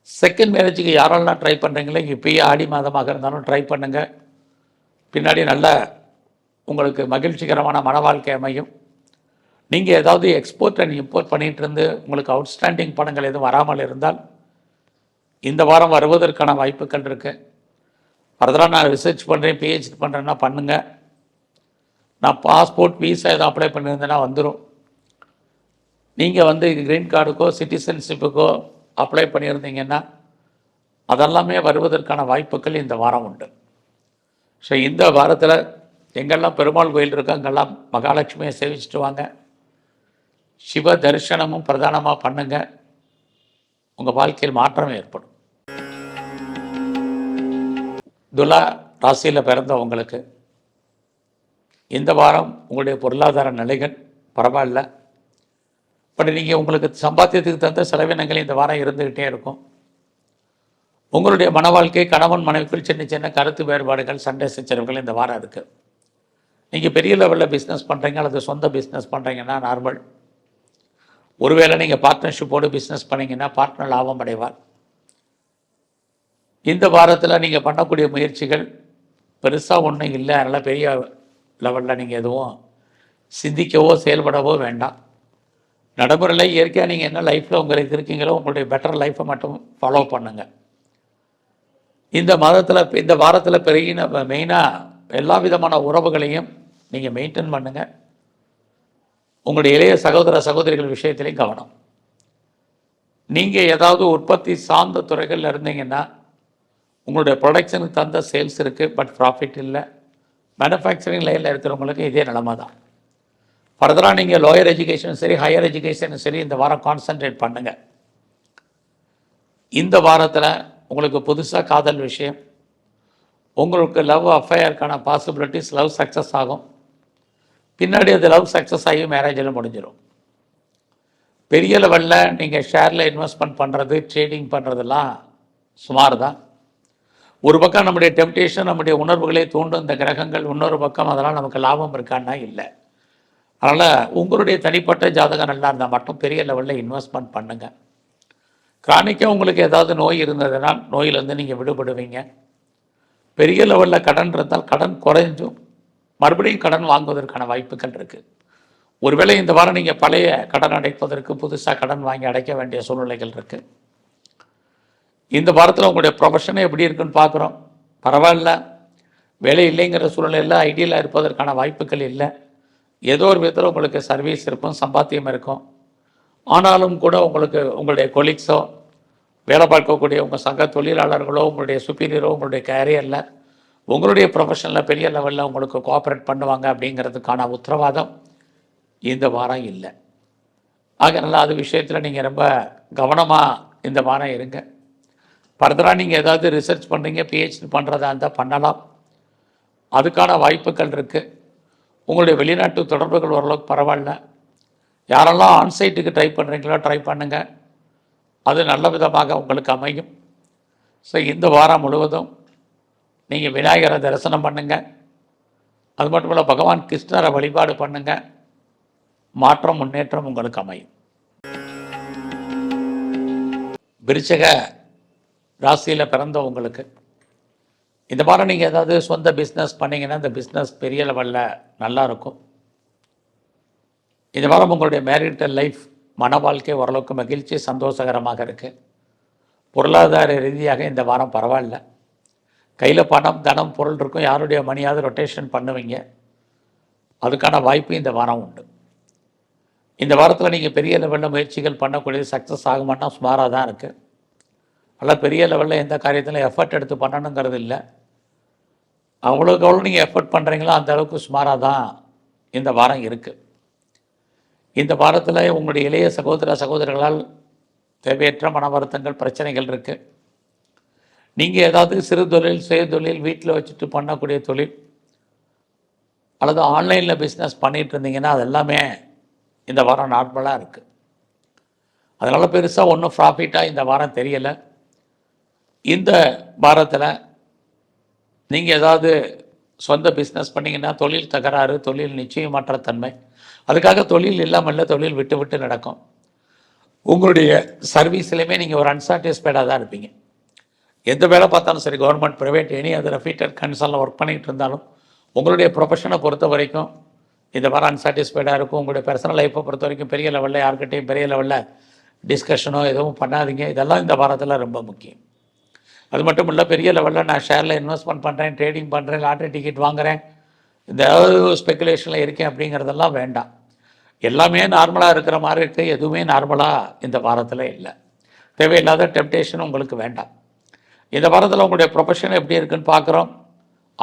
S1: செகண்ட் மேரேஜுக்கு யாரெல்லாம் ட்ரை பண்ணுறீங்களோ இப்போயே ஆடி மாதமாக இருந்தாலும் ட்ரை பண்ணுங்கள். பின்னாடி நல்ல உங்களுக்கு மகிழ்ச்சிகரமான மன வாழ்க்கை அமையும். நீங்கள் ஏதாவது எக்ஸ்போர்ட் அண்ட் இம்போர்ட் பண்ணிகிட்டு இருந்து உங்களுக்கு அவுட்ஸ்டாண்டிங் பணங்கள் எதுவும் வராமல் இருந்தால் இந்த வாரம் வருவதற்கான வாய்ப்புகள் இருக்குது. ஃபர்தராக நான் ரிசர்ச் பண்ணுறேன், பிஹெச்டி பண்ணுறேன்னா பண்ணுங்கள். நான் பாஸ்போர்ட் வீசா எதுவும் அப்ளை பண்ணியிருந்தேன்னா வந்துடும். நீங்கள் க்ரீன் கார்டுக்கோ சிட்டிசன்ஷிப்புக்கோ அப்ளை பண்ணியிருந்தீங்கன்னா அதெல்லாமே வருவதற்கான வாய்ப்புகள் இந்த வாரம் உண்டு. ஸோ இந்த வாரத்தில் எங்கெல்லாம் பெருமாள் கோயில் இருக்கோ அங்கெல்லாம் மகாலட்சுமியை சேவிச்சுட்டு வாங்க. சிவ தரிசனமும் பிரதானமாக பண்ணுங்க. உங்கள் வாழ்க்கையில் மாற்றம் ஏற்படும். துலா ராசியில் பிறந்தவங்களுக்கு இந்த வாரம் உங்களுடைய பொருளாதார நிலைகள் பரவாயில்ல. பட் நீங்கள் உங்களுக்கு சம்பாத்தியத்துக்கு தகுந்த செலவினங்கள் இந்த வாரம் இருந்துக்கிட்டே இருக்கும். உங்களுடைய மன வாழ்க்கை கணவன் மனைவிக்குள் சின்ன சின்ன கருத்து வேறுபாடுகள், சண்டை சச்சரவுகள் இந்த வாரம் இருக்குது. நீங்கள் பெரிய லெவலில் பிஸ்னஸ் பண்ணுறீங்க அல்லது சொந்த பிஸ்னஸ் பண்ணுறீங்கன்னா நார்மல். ஒருவேளை நீங்கள் பார்ட்னர்ஷிப்போடு பிஸ்னஸ் பண்ணிங்கன்னா பார்ட்னர் லாபம் அடைவார். இந்த வாரத்தில் நீங்கள் பண்ணக்கூடிய முயற்சிகள் பெருசாக ஒன்றும் இல்லை. அதனால் பெரிய லெவலில் நீங்கள் எதுவும் சிந்திக்கவோ செயல்படவோ வேண்டாம். நடைமுறையில் இயற்கையாக நீங்கள் என்ன லைஃப்பில் உங்களுக்கு இருக்கீங்களோ உங்களுடைய பெட்டர் லைஃப்பை மட்டும் ஃபாலோ பண்ணுங்கள். இந்த வாரத்தில் பெரிய மெயினாக எல்லா விதமான உறவுகளையும் நீங்கள் மெயின்டைன் பண்ணுங்கள். உங்களுடைய இளைய சகோதர சகோதரிகள் விஷயத்திலையும் கவனம். நீங்கள் ஏதாவது உற்பத்தி சார்ந்த துறைகளில் இருந்தீங்கன்னா உங்களுடைய ப்ரொடக்ஷனுக்கு தகுந்த சேல்ஸ் இருக்குது, பட் ப்ராஃபிட் இல்லை. மேனுஃபேக்சரிங் லைனில் இருக்கிறவங்களுக்கு இதே நிலமை தான். ஃபர்தராக நீங்கள் லோயர் எஜுகேஷனும் சரி ஹையர் எஜுகேஷனும் சரி இந்த வாரம் கான்சன்ட்ரேட் பண்ணுங்கள். இந்த வாரத்தில் உங்களுக்கு புதுசாக காதல் விஷயம், உங்களுக்கு லவ் அஃபேருக்கான பாசிபிலிட்டிஸ், லவ் சக்ஸஸ் ஆகும். பின்னாடி அது லவ் சக்ஸஸ் ஆகி மேரேஜில் முடிஞ்சிடும். பெரிய லெவலில் நீங்கள் ஷேரில் இன்வெஸ்ட்மெண்ட் பண்ணுறது, ட்ரேடிங் பண்ணுறதெல்லாம் சுமார் தான். ஒரு பக்கம் நம்முடைய டெம்டேஷன், நம்முடைய உணர்வுகளை தூண்டும் இந்த கிரகங்கள், இன்னொரு பக்கம் அதெல்லாம் நமக்கு லாபம் இருக்கான்னா இல்லை. அதனால் உங்களுடைய தனிப்பட்ட ஜாதகம் நல்லா இருந்தால் மட்டும் பெரிய லெவலில் இன்வெஸ்ட்மெண்ட் பண்ணுங்கள். கிரானிக்காக உங்களுக்கு ஏதாவது நோய் இருந்ததுனால் நோயிலேருந்து நீங்கள் விடுபடுவீங்க. பெரிய லெவலில் கடன் இருந்தால் கடன் குறைஞ்சும் மறுபடியும் கடன் வாங்குவதற்கான வாய்ப்புகள் இருக்குது. ஒருவேளை இந்த வாரம் நீங்கள் பழைய கடன் அடைப்பதற்கு புதுசாக கடன் வாங்கி அடைக்க வேண்டிய சூழ்நிலைகள் இருக்குது. இந்த வாரத்தில் உங்களுடைய ப்ரொஃபஷனே எப்படி இருக்குன்னு பார்க்குறோம். பரவாயில்ல, வேலை இல்லைங்கிற சூழ்நிலையில் ஐடியலாக இருப்பதற்கான வாய்ப்புகள் இல்லை. ஏதோ ஒரு விதத்தில் உங்களுக்கு சர்வீஸ் இருக்கும், சம்பாத்தியம் இருக்கும். ஆனாலும் கூட உங்களுக்கு உங்களுடைய கொலீக்ஸோ, வேலை பார்க்கக்கூடிய உங்கள் சக தொழிலாளர்களோ, உங்களுடைய சுப்பீரியரோ உங்களுடைய கேரியரில் உங்களுடைய ப்ரொஃபஷனில் பெரிய லெவலில் உங்களுக்கு கோஆப்ரேட் பண்ணுவாங்க அப்படிங்கிறதுக்கான உத்தரவாதம் இந்த வாரம் இல்லை. ஆகையால அது விஷயத்தில் நீங்கள் ரொம்ப கவனமாக இந்த வாரம் இருங்க. ஃபர்தராக நீங்கள் ஏதாவது ரிசர்ச் பண்ணுறீங்க, பிஹெச்டி பண்ணுறதா இருந்தால் பண்ணலாம். அதுக்கான வாய்ப்புகள் இருக்குது. உங்களுடைய வெளிநாட்டு தொடர்புகள் ஓரளவுக்கு பரவாயில்ல. யாரெல்லாம் ஆன்சைட்டுக்கு ட்ரை பண்ணுறீங்களோ ட்ரை பண்ணுங்கள், அது நல்ல விதமாக உங்களுக்கு அமையும். ஸோ இந்த வாரம் முழுவதும் நீங்கள் விநாயகரை தரிசனம் பண்ணுங்கள். அது மட்டும் இல்லை, பகவான் கிருஷ்ணரை வழிபாடு பண்ணுங்கள். மாற்றம் முன்னேற்றம் உங்களுக்கு அமையும். விருச்சிக ராசியில் பிறந்தவங்களுக்கு இந்த வாரம் நீங்கள் ஏதாவது சொந்த பிஸ்னஸ் பண்ணிங்கன்னா இந்த பிஸ்னஸ் பெரிய லெவலில் நல்லாயிருக்கும். இந்த வாரம் உங்களுடைய மேரிட்டல் லைஃப், மன வாழ்க்கை ஓரளவுக்கு மகிழ்ச்சி சந்தோஷகரமாக இருக்குது. பொருளாதார ரீதியாக இந்த வாரம் பரவாயில்ல. கையில் பணம், தனம், பொருள் இருக்கும். யாருடைய மணியாவது ரொட்டேஷன் பண்ணுவீங்க. அதுக்கான வாய்ப்பு இந்த வாரம் உண்டு. இந்த வாரத்தில் நீங்கள் பெரிய லெவலில் முயற்சிகள் பண்ணக்கூடியது சக்ஸஸ் ஆகுமான்னா சுமாராக தான் இருக்குது. நல்லா பெரிய லெவலில் எந்த காரியத்திலும் எஃபர்ட் எடுத்து பண்ணணுங்கிறது இல்லை. அவ்வளோக்கு எவ்வளோ நீங்கள் எஃபர்ட் பண்ணுறீங்களோ அந்த அளவுக்கு சுமாராக தான் இந்த வாரம் இருக்குது. இந்த வாரத்தில் உங்களுடைய இளைய சகோதர சகோதரர்களால் தேவையற்ற மன வருத்தங்கள் பிரச்சனைகள் இருக்குது. நீங்கள் ஏதாவது சிறு தொழில் சுய தொழில் வீட்டில் வச்சுட்டு பண்ணக்கூடிய தொழில் அல்லது ஆன்லைனில் பிஸ்னஸ் பண்ணிகிட்டு இருந்தீங்கன்னா அது எல்லாமே இந்த வாரம் நார்மலாக இருக்குது. அதனால் பெருசாக ஒன்றும் ப்ராஃபிட்டாக இந்த வாரம் தெரியலை. இந்த வாரத்தில் நீங்கள் ஏதாவது சொந்த பிஸ்னஸ் பண்ணிங்கன்னா தொழில் தகராறு, தொழில் நிச்சயமற்ற தன்மை, அதுக்காக தொழில் இல்லாமல் இல்லை, தொழில் விட்டு விட்டு நடக்கும். உங்களுடைய சர்வீஸ்லையுமே நீங்கள் ஒரு அன்சாட்டிஸ்ஃபைடாக தான் இருப்பீங்க. எந்த வேலை பார்த்தாலும் சரி, கவர்மெண்ட், ப்ரைவேட், எனி அது ரெஃபீட்டட் கன்சர்னில் ஒர்க் பண்ணிகிட்டு இருந்தாலும் உங்களுடைய ப்ரொஃபஷனை பொறுத்த வரைக்கும் இந்த வாரம் அன்சாட்டிஸ்ஃபைடாக இருக்கும். உங்களுடைய பர்சனல் லைஃப்பை பொறுத்த வரைக்கும் பெரிய லெவலில் யார்கிட்டையும் பெரிய லெவலில் டிஸ்கஷனோ எதுவும் பண்ணாதீங்க. இதெல்லாம் இந்த வாரத்தில் ரொம்ப முக்கியம். அது மட்டும் இல்லை, பெரிய லெவலில் நான் ஷேரில் இன்வெஸ்ட்மெண்ட் பண்ணுறேன், ட்ரேடிங் பண்ணுறேன், லாட்ரி டிக்கெட் வாங்குகிறேன், இந்த ஸ்பெக்குலேஷனில் இருக்கேன் அப்படிங்கிறதெல்லாம் வேண்டாம். எல்லாமே நார்மலாக இருக்கிற மாதிரி இருக்குது. எதுவுமே நார்மலாக இந்த வாரத்தில் இல்லை. தேவையில்லாத டெம்டேஷன் உங்களுக்கு வேண்டாம். இந்த வாரத்தில் உங்களுடைய ப்ரொஃபஷன் எப்படி இருக்குதுன்னு பார்க்குறோம்.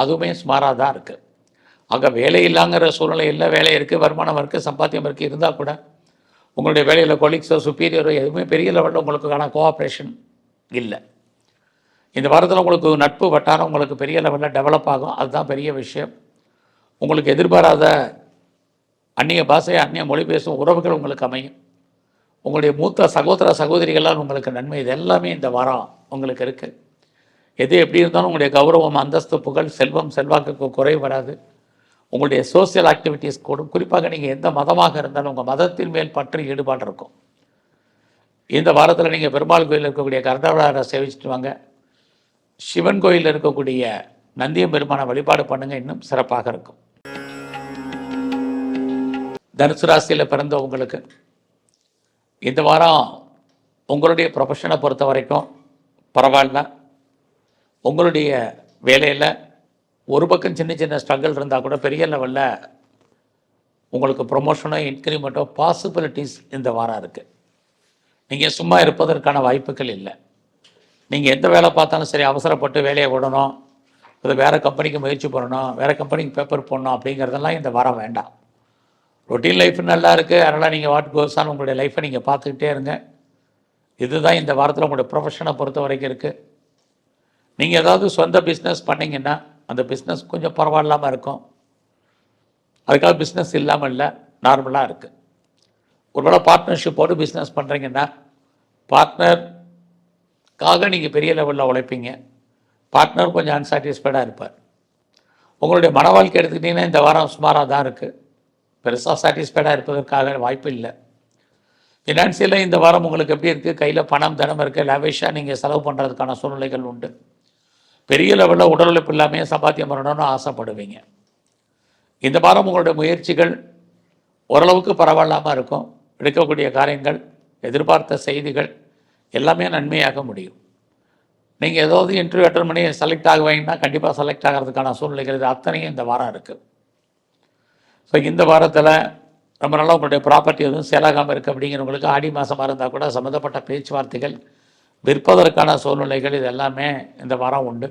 S1: அதுவுமே சுமாராக தான் இருக்குது. அங்கே வேலை இல்லைங்கிற சூழ்நிலை இல்லை. வேலை இருக்குது, வருமானம் இருக்குது, சம்பாத்தியம் இருக்குது. இருந்தால் கூட உங்களுடைய வேலையில் கொலீக்ஸோ சுப்பீரியரோ எதுவுமே பெரிய லெவலில் உங்களுக்கான கோஆப்ரேஷன் இல்லை. இந்த வாரத்தில் உங்களுக்கு நட்பு வட்டாரம் உங்களுக்கு பெரிய லெவலில் டெவலப் ஆகும். அதுதான் பெரிய விஷயம். உங்களுக்கு எதிர்பாராத அந்நிய பாஷை, அந்நிய மொழி பேசும் உறவுகள் உங்களுக்கு அமையும். உங்களுடைய மூத்த சகோதர சகோதரிகளால் உங்களுக்கு நன்மை. இது எல்லாமே இந்த வாரம் உங்களுக்கு இருக்குது. எது எப்படி இருந்தாலும் உங்களுடைய கௌரவம், அந்தஸ்து, புகழ், செல்வம், செல்வாக்குக்கு குறைவு வராது. உங்களுடைய சோசியல் ஆக்டிவிட்டீஸ் கூடும். குறிப்பாக நீங்கள் எந்த மதமாக இருந்தாலும் உங்கள் மதத்தின் மேல் பற்றி ஈடுபாடு இருக்கும். இந்த வாரத்தில் நீங்கள் பெருமாள் கோயிலில் இருக்கக்கூடிய கருடாவளாரை சேவிச்சுட்டு வாங்க. சிவன் கோயிலில் இருக்கக்கூடிய நந்தியம் பெருமான வழிபாடு பண்ணுங்கள், இன்னும் சிறப்பாக இருக்கும். தனுசு ராசியில் பிறந்த உங்களுக்கு இந்த வாரம் உங்களுடைய ப்ரொஃபஷனை பொறுத்த வரைக்கும் பரவாயில்ல. உங்களுடைய வேலையில் ஒரு பக்கம் சின்ன சின்ன ஸ்ட்ரகிள் இருந்தால் கூட பெரிய லெவலில் உங்களுக்கு ப்ரொமோஷனோ இன்க்ரிமெண்ட்டோ பாசிபிலிட்டிஸ் இந்த வாரம் இருக்குது. நீங்கள் சும்மா இருப்பதற்கான வாய்ப்புகள் இல்லை. நீங்கள் எந்த வேலை பார்த்தாலும் சரி அவசரப்பட்டு வேலையை விடணும், அது வேறு கம்பெனிக்கு முயற்சி பண்ணணும், வேறு கம்பெனிக்கு பேப்பர் போடணும் அப்படிங்கிறதெல்லாம் இந்த வாரம் வேண்டாம். ரொட்டீன் லைஃப் நல்லா இருக்குது. அதனால் நீங்கள் வாட் கோர்ஸான உங்களுடைய லைஃப்பை நீங்கள் பார்த்துக்கிட்டே இருங்க. இதுதான் இந்த வாரத்தில் உங்களுடைய ப்ரொஃபஷனை பொறுத்த வரைக்கும் இருக்குது. நீங்கள் ஏதாவது சொந்த பிஸ்னஸ் பண்ணிங்கன்னா அந்த பிஸ்னஸ் கொஞ்சம் பரவாயில்லாமல் இருக்கும். அதுக்காக பிஸ்னஸ் இல்லாமல் இல்லை, நார்மலாக இருக்குது. ஒருவேளை பார்ட்னர்ஷிப்போடு பிஸ்னஸ் பண்ணுறீங்கன்னா பார்ட்னருக்காக நீங்கள் பெரிய லெவலில் உழைப்பீங்க. பார்ட்னர் கொஞ்சம் அன்சாட்டிஸ்ஃபைடாக இருப்பார். உங்களுடைய மன வாழ்க்கை எடுத்துக்கிட்டிங்கன்னா இந்த வாரம் சுமாராக தான் இருக்குது. பெருசாக சாட்டிஸ்ஃபைடாக இருப்பதற்காக வாய்ப்பு இல்லை. ஃபினான்சியலாக இந்த வாரம் உங்களுக்கு எப்படி இருக்குது? கையில் பணம் தனம் இருக்குது. லேவிஷாக நீங்கள் செலவு பண்ணுறதுக்கான சூழ்நிலைகள் உண்டு. பெரிய லெவலில் உடல் உழைப்பு இல்லாமல் சம்பாத்தியம் பண்ணணும்னு ஆசைப்படுவீங்க. இந்த வாரம் உங்களுடைய முயற்சிகள் ஓரளவுக்கு பரவாயில்லாமல் இருக்கும். எடுக்கக்கூடிய காரியங்கள், எதிர்பார்த்த செய்திகள் எல்லாமே நன்மையாக முடியும். நீங்கள் ஏதாவது இன்டர்வியூ அட்டன் பண்ணி செலக்ட் ஆகுவீங்கன்னா கண்டிப்பாக செலக்ட் ஆகிறதுக்கான சூழ்நிலைகள் இது அத்தனையும் இந்த வாரம் இருக்குது. ஸோ இந்த வாரத்தில் ரொம்ப நாளாக உங்களுடைய ப்ராப்பர்ட்டி எதுவும் சேலாகாமல் இருக்குது அப்படிங்கிறவங்களுக்கு ஆடி மாதமாக இருந்தால் கூட சம்மந்தப்பட்ட பேச்சுவார்த்தைகள், விற்பதற்கான சூழ்நிலைகள் இது எல்லாமே இந்த வாரம் உண்டு.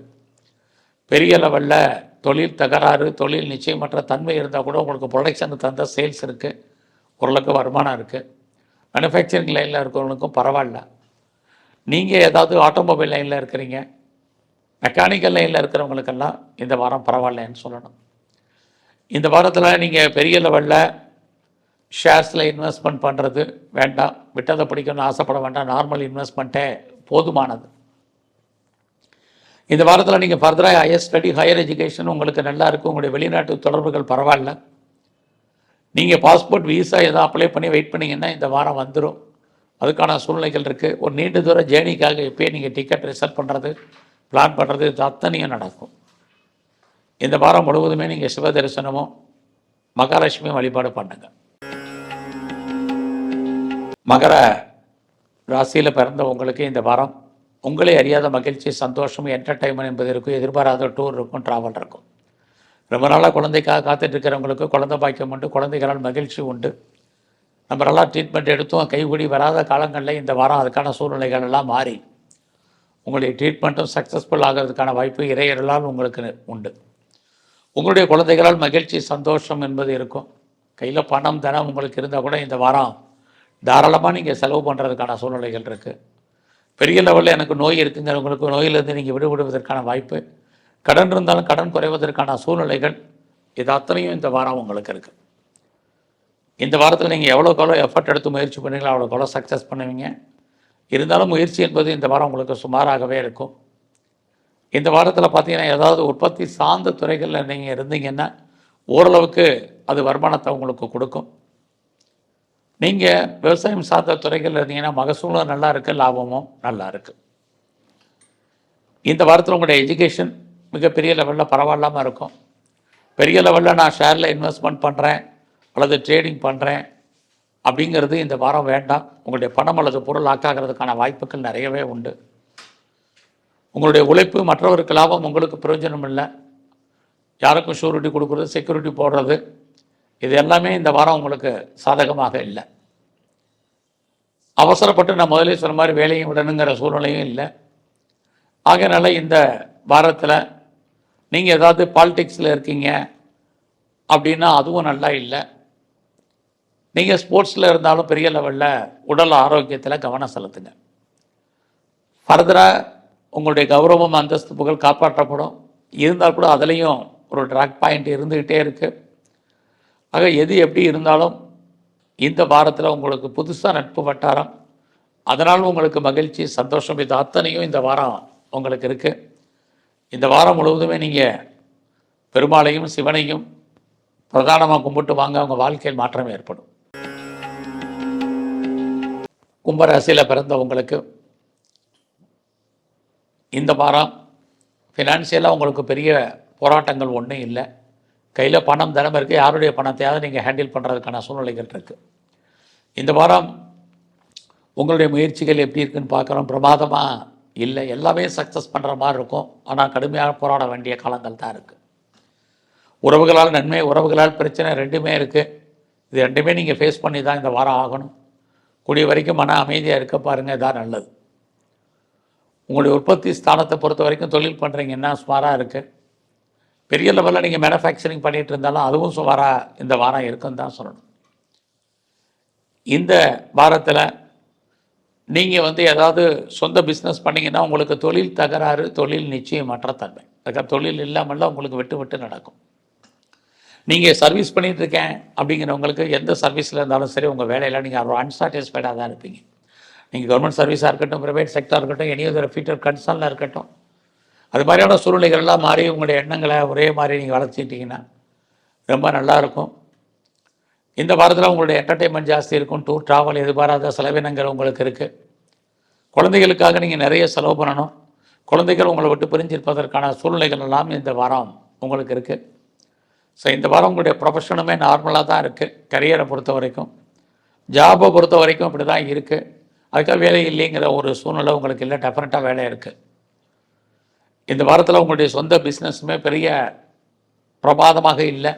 S1: பெரிய லெவலில் தொழில் தகராறு, தொழில் நிச்சயமற்ற தன்மை இருந்தால் கூட உங்களுக்கு ப்ரொடக்ஷனுக்கு தந்த சேல்ஸ் இருக்குது, ஓரளவுக்கு வருமானம் இருக்குது. மேனுஃபேக்சரிங் லைனில் இருக்கிறவங்களுக்கும் பரவாயில்ல. நீங்கள் ஏதாவது ஆட்டோமொபைல் லைனில் இருக்கிறீங்க, மெக்கானிக்கல் லைனில் இருக்கிறவங்களுக்கெல்லாம் இந்த வாரம் பரவாயில்லன்னு சொல்லணும். இந்த வாரத்தில் நீங்கள் பெரிய லெவலில் ஷேர்ஸில் இன்வெஸ்ட்மெண்ட் பண்ணுறது வேண்டாம். விட்டதை பிடிக்கணும்னு ஆசைப்பட வேண்டாம். நார்மல் இன்வெஸ்ட்மெண்ட்டே போதுமானது. இந்த வாரத்தில் நீங்கள் ஃபர்தராக ஹையர் ஸ்டடி, ஹையர் எஜுகேஷன் உங்களுக்கு நல்லா இருக்கும். உங்களுடைய வெளிநாட்டு தொடர்புகள் பரவாயில்ல. நீங்கள் பாஸ்போர்ட், விசா எதாவது அப்ளை பண்ணி வெயிட் பண்ணிங்கன்னா இந்த வாரம் வந்துடும். அதுக்கான சூழ்நிலைகள் இருக்குது. ஒரு நீண்ட தூர ஜேர்னிக்காக இப்போயே நீங்கள் டிக்கெட் ரிசர்வ் பண்ணுறது, பிளான் பண்ணுறது, இது அத்தனையும் நடக்கும். இந்த வாரம் முழுவதுமே நீங்கள் சிவ தரிசனமும் மகாலட்சுமியும் வழிபாடு பண்ணுங்கள். மகர ராசியில் பிறந்த உங்களுக்கு இந்த வாரம் உங்களே அறியாத மகிழ்ச்சி, சந்தோஷம், என்டர்டைன்மெண்ட் என்பது இருக்கும். எதிர்பாராத டூர் இருக்கும், ட்ராவல் இருக்கும். ரொம்ப நாளாக குழந்தைக்காக காத்துட்ருக்கிறவங்களுக்கு குழந்தை பாக்கியம் உண்டு. குழந்தைகளால் மகிழ்ச்சி உண்டு. நம்ம நல்லா ட்ரீட்மெண்ட் எடுத்தோம் கைகூடி வராத காலங்களில் இந்த வாரம் அதுக்கான சூழ்நிலைகள் எல்லாம் மாறி உங்களுடைய ட்ரீட்மெண்ட்டும் சக்ஸஸ்ஃபுல் ஆகிறதுக்கான வாய்ப்பு இறையருளால் உங்களுக்கு உண்டு. உங்களுடைய குழந்தைகளால் மகிழ்ச்சி சந்தோஷம் என்பது இருக்கும். கையில் பணம் தனம் உங்களுக்கு இருந்தால் கூட இந்த வாரம் தாராளமாக நீங்கள் செலவு பண்ணுறதுக்கான சூழ்நிலைகள் இருக்குது. பெரிய லெவலில் எனக்கு நோய் இருக்குங்கிறவங்களுக்கு நோயிலிருந்து நீங்கள் விடுபடுவதற்கான வாய்ப்பு, கடன் இருந்தாலும் கடன் குறைவதற்கான சூழ்நிலைகள், இது அத்தனையும் இந்த வாரம் உங்களுக்கு இருக்குது. இந்த வாரத்தில் நீங்கள் எவ்வளோக்கு எஃபர்ட் எடுத்து முயற்சி பண்ணுறீங்களோ அவ்வளோக்கு சக்ஸஸ் பண்ணுவீங்க. இருந்தாலும் முயற்சி என்பது இந்த வாரம் உங்களுக்கு சுமாராகவே இருக்கும். இந்த வாரத்தில் பார்த்தீங்கன்னா ஏதாவது உற்பத்தி சார்ந்த துறைகளில் நீங்கள் இருந்தீங்கன்னா ஓரளவுக்கு அது வருமானத்தை உங்களுக்கு கொடுக்கும். நீங்கள் விவசாயம் சார்ந்த துறைகளில் இருந்தீங்கன்னா மகசூலும் நல்லா இருக்குது, லாபமும் நல்லா இருக்குது. இந்த வாரத்தில் உங்களுடைய எஜுகேஷன் மிகப்பெரிய லெவலில் பரவாயில்லாமல் இருக்கும். பெரிய லெவலில் நான் ஷேரில் இன்வெஸ்ட்மெண்ட் பண்ணுறேன் அல்லது ட்ரேடிங் பண்ணுறேன் அப்படிங்கிறது இந்த வாரம் வேண்டாம். உங்களுடைய பணம் அல்லது பொருள் ஆக்காகிறதுக்கான வாய்ப்புகள் நிறையவே உண்டு. உங்களுடைய உழைப்பு மற்றவருக்கு லாபம், உங்களுக்கு பிரயோஜனம் இல்லை. யாருக்கும் ஷூரிட்டி கொடுக்குறது, செக்யூரிட்டி போடுறது, இது எல்லாமே இந்த வாரம் உங்களுக்கு சாதகமாக இல்லை. அவசரப்பட்டு நான் முதலே சொன்ன மாதிரி வேலையும் விடணுங்கிற சூழ்நிலையும் இல்லை. ஆகையினால இந்த வாரத்தில் நீங்கள் ஏதாவது பாலிடிக்ஸில் இருக்கீங்க அப்படின்னா அதுவும் நல்லா இல்லை. நீங்கள் ஸ்போர்ட்ஸில் இருந்தாலும் பெரிய லெவலில் உடல் ஆரோக்கியத்தில் கவனம் செலுத்துங்க. ஃபர்தராக உங்களுடைய கௌரவம் அந்தஸ்து புகழ் காப்பாற்றப்படும். இருந்தால் கூட அதுலேயும் ஒரு ட்ராக் பாயிண்ட் இருந்துக்கிட்டே இருக்குது. ஆக எது எப்படி இருந்தாலும் இந்த வாரத்தில் உங்களுக்கு புதுசாக நட்பு வட்டாரம், அதனால் உங்களுக்கு மகிழ்ச்சி சந்தோஷம், இது அத்தனையும் இந்த வாரம் உங்களுக்கு இருக்குது. இந்த வாரம் முழுவதுமே நீங்கள் பெருமாளையும் சிவனையும் பிரதானமாக கும்பிட்டு வாங்க, உங்கள் வாழ்க்கையில் மாற்றம் ஏற்படும். கும்பராசியில் பிறந்த உங்களுக்கு இந்த வாரம் ஃபினான்ஷியலாக உங்களுக்கு பெரிய போராட்டங்கள் ஒன்றும் இல்லை. கையில் பணம் தனம் இருக்குது. யாருடைய பணத்தையாவது நீங்கள் ஹேண்டில் பண்ணுறதுக்கான சூழ்நிலைகள் இருக்குது. இந்த வாரம் உங்களுடைய முயற்சிகள் எப்படி இருக்குன்னு பார்க்குறோம். பிரமாதமாக இல்லை, எல்லாமே சக்ஸஸ் பண்ணுற மாதிரி இருக்கும். ஆனால் கடுமையாக போராட வேண்டிய காலங்கள் தான் இருக்குது. உறவுகளால் நன்மை, உறவுகளால் பிரச்சனை ரெண்டுமே இருக்குது. இது ரெண்டுமே நீங்கள் ஃபேஸ் பண்ணி தான் இந்த வாரம் ஆகணும். கூடிய வரைக்கும் மன அமைதியாக இருக்க பாருங்கள், இதான் நல்லது. உங்களுடைய உற்பத்தி ஸ்தானத்தை பொறுத்த வரைக்கும் தொழில் பண்ணுறீங்கன்னா சுமாராக இருக்குது. பெரிய லெவலில் நீங்கள் மேனுஃபேக்சரிங் பண்ணிகிட்டு இருந்தாலும் அதுவும் சுமாராக இந்த வாரம் இருக்குன்னு தான் சொல்லணும். இந்த வாரத்தில் நீங்கள் ஏதாவது சொந்த பிஸ்னஸ் பண்ணிங்கன்னா உங்களுக்கு தொழில் தகராறு, தொழில் நிச்சயமற்ற தன்மை, அதுக்காக தொழில் இல்லாமல்லாம் உங்களுக்கு விட்டு விட்டு நடக்கும். நீங்கள் சர்வீஸ் பண்ணிகிட்ருக்கேன் அப்படிங்கிறவங்களுக்கு எந்த சர்வீஸில் இருந்தாலும் சரி உங்கள் வேலையில் நீங்கள் ஒரு அன்சாட்டிஸ்ஃபைடாக தான் இருப்பீங்க. நீங்கள் கவர்மெண்ட் சர்வீஸாக இருக்கட்டும், ப்ரைவேட் செக்டாக இருக்கட்டும், எனி அதர் ஃபியூச்சர் கன்சர்னில் இருக்கட்டும், அது மாதிரியான சூழ்நிலைகள்லாம் மாறி உங்களுடைய எண்ணங்களை ஒரே மாதிரி நீங்கள் வளர்த்திட்டிங்கன்னா ரொம்ப நல்லாயிருக்கும். இந்த வாரத்தில் உங்களுடைய என்டர்டெயின்மெண்ட் ஜாஸ்தி இருக்கும். டூர், ட்ராவல், எதிர்பாராத செலவினங்கள் உங்களுக்கு இருக்குது. குழந்தைகளுக்காக நீங்கள் நிறைய செலவு பண்ணணும். குழந்தைகள் உங்களை விட்டு பிரிஞ்சிருப்பதற்கான சூழ்நிலைகள் எல்லாம் இந்த வாரம் உங்களுக்கு இருக்குது. ஸோ இந்த வாரம் உங்களுடைய ப்ரொஃபஷனுமே நார்மலாக தான் இருக்குது. கரியரை பொறுத்த வரைக்கும், ஜாபை பொறுத்த வரைக்கும் அப்படி தான் இருக்குது. அதுக்காக வேலை இல்லைங்கிற ஒரு சூழ்நிலை உங்களுக்கு இல்லை, டெஃபரெண்ட்டாக வேலை இருக்குது. இந்த வாரத்தில் உங்களுடைய சொந்த பிஸ்னஸுமே பெரிய பிரமாதமாக இல்லை.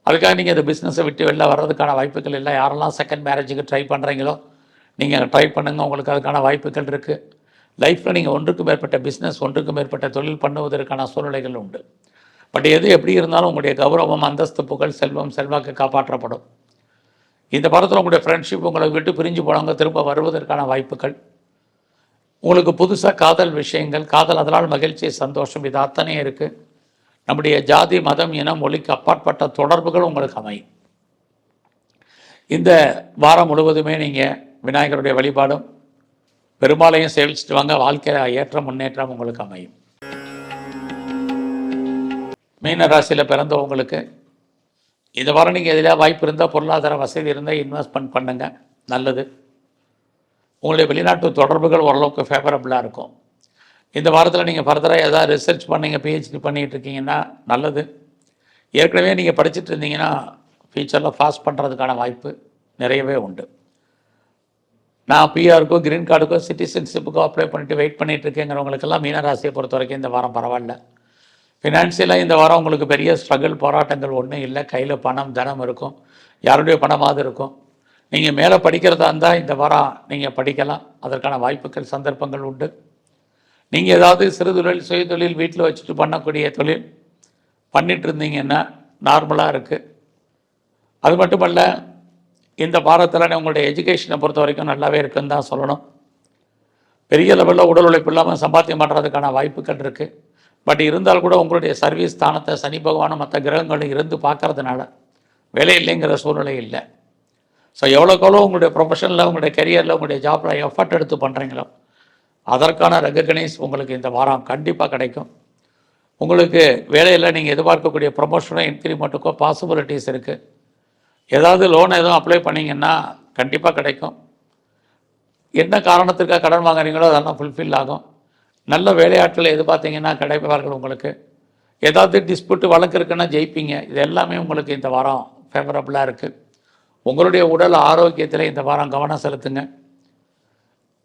S1: அதுக்காக நீங்கள் இந்த பிஸ்னஸை விட்டு வெளில வர்றதுக்கான வாய்ப்புகள் இல்லை. யாரெல்லாம் செகண்ட் மேரேஜுக்கு ட்ரை பண்ணுறீங்களோ நீங்கள் ட்ரை பண்ணுங்கள், உங்களுக்கு அதுக்கான வாய்ப்புகள் இருக்குது. லைஃப்பில் நீங்கள் ஒன்றுக்கு மேற்பட்ட பிஸ்னஸ், ஒன்றுக்கு மேற்பட்ட தொழில் பண்ணுவதற்கான சூழ்நிலைகள் உண்டு. பட் எது எப்படி இருந்தாலும் உங்களுடைய கௌரவம், அந்தஸ்து, புகழ், செல்வம், செல்வாக்கு காப்பாற்றப்படும். இந்த வாரத்தில் உங்களுடைய ஃப்ரெண்ட்ஷிப் உங்களை விட்டு பிரிஞ்சு போனவங்க திரும்ப வருவதற்கான வாய்ப்புகள், உங்களுக்கு புதுசாக காதல் விஷயங்கள், காதல், அதனால் மகிழ்ச்சி, சந்தோஷம், இது அத்தனையும் இருக்குது. நம்முடைய ஜாதி, மதம், இனம், மொழிக்கு அப்பாற்பட்ட தொடர்புகள் உங்களுக்கு அமையும். இந்த வாரம் முழுவதுமே நீங்கள் விநாயகருடைய வழிபாடும் பெருமாளையும் சேவிச்சுட்டு வாங்க. வாழ்க்கையில் ஏற்ற முன்னேற்றம் உங்களுக்கு அமையும். மீன ராசியில் பிறந்தவங்களுக்கு இந்த வாரம் நீங்கள் எதில் வாய்ப்பு இருந்தால், பொருளாதார வசதி இருந்தால் இன்வெஸ்ட்மெண்ட் பண்ணுங்கள், நல்லது. உங்களுடைய வெளிநாட்டு தொடர்புகள் ஓரளவுக்கு ஃபேவரபுளாக இருக்கும். இந்த வாரத்தில் நீங்கள் ஃபர்தராக ஏதாவது ரிசர்ச் பண்ணீங்க, பிஹெச்டி பண்ணிகிட்டு இருக்கீங்கன்னா நல்லது. ஏற்கனவே நீங்கள் படிச்சுட்டு இருந்தீங்கன்னா ஃபியூச்சரில் பாஸ் பண்ணுறதுக்கான வாய்ப்பு நிறையவே உண்டு. நான் பிஆருக்கோ, கிரீன் கார்டுக்கோ, சிட்டிசன்ஷிப்புக்கோ அப்ளை பண்ணிவிட்டு வெயிட் பண்ணிகிட்டு இருக்கேங்கிறவங்களுக்கெல்லாம் மீனராசியை பொறுத்த வரைக்கும் இந்த வாரம் பரவாயில்ல. ஃபினான்ஷியலாக இந்த வாரம் உங்களுக்கு பெரிய ஸ்ட்ரகிள், போராட்டங்கள் ஒன்றும் இல்லை. கையில் பணம், தனம் இருக்கும். யாருடைய பணமாவது இருக்கும். நீங்கள் மேலே படிக்கிறதா இருந்தால் இந்த வாரம் நீங்கள் படிக்கலாம், அதற்கான வாய்ப்புகள் சந்தர்ப்பங்கள் உண்டு. நீங்கள் ஏதாவது சிறு தொழில் சுயதொழில் வீட்டில் வச்சுட்டு பண்ணக்கூடிய தொழில் பண்ணிட்டு இருந்தீங்கன்னா நார்மலாக இருக்குது. அது மட்டுமல்ல, இந்த வாரத்தில் உங்களுடைய எஜுகேஷனை பொறுத்த வரைக்கும் நல்லாவே இருக்குன்னு தான் சொல்லணும். பெரிய லெவலில் உடல் உழைப்பு இல்லாமல் சம்பாத்தியம் பண்ணுறதுக்கான வாய்ப்புகள் இருக்குது. பட் இருந்தால் கூட உங்களுடைய சர்வீஸ் ஸ்தானத்தை சனி பகவானும் மற்ற கிரகங்களும் இருந்து பார்க்கறதுனால வேலை இல்லைங்கிற சூழ்நிலை இல்லை. ஸோ எவ்வளோக்கெவ்வளோ உங்களுடைய ப்ரொஃபஷனில், உங்களுடைய கெரியரில், உங்களுடைய ஜாப்பில் எஃபர்ட் எடுத்து பண்ணுறீங்களோ அதற்கான ரெகக்னைஸ் உங்களுக்கு இந்த வாரம் கண்டிப்பாக கிடைக்கும். உங்களுக்கு வேலையில் நீங்கள் எதிர்பார்க்கக்கூடிய ப்ரொமோஷனோ இன்க்ரிமெண்ட்டுக்கோ பாசிபிலிட்டிஸ் இருக்குது. ஏதாவது லோன் எதுவும் அப்ளை பண்ணிங்கன்னா கண்டிப்பாக கிடைக்கும். என்ன காரணத்திற்காக கடன் வாங்குறீங்களோ அதெல்லாம் ஃபுல்ஃபில் ஆகும். நல்ல வேலையாட்கள் எதிர்பார்த்தீங்கன்னா கிடைப்பார்கள். உங்களுக்கு ஏதாவது டிஸ்பியூட்டு வழக்கு இருக்குன்னா ஜெயிப்பீங்க. இது எல்லாமே உங்களுக்கு இந்த வாரம் ஃபேவரபுளாக இருக்குது. உங்களுடைய உடல் ஆரோக்கியத்தில் இந்த வாரம் கவனம் செலுத்துங்க.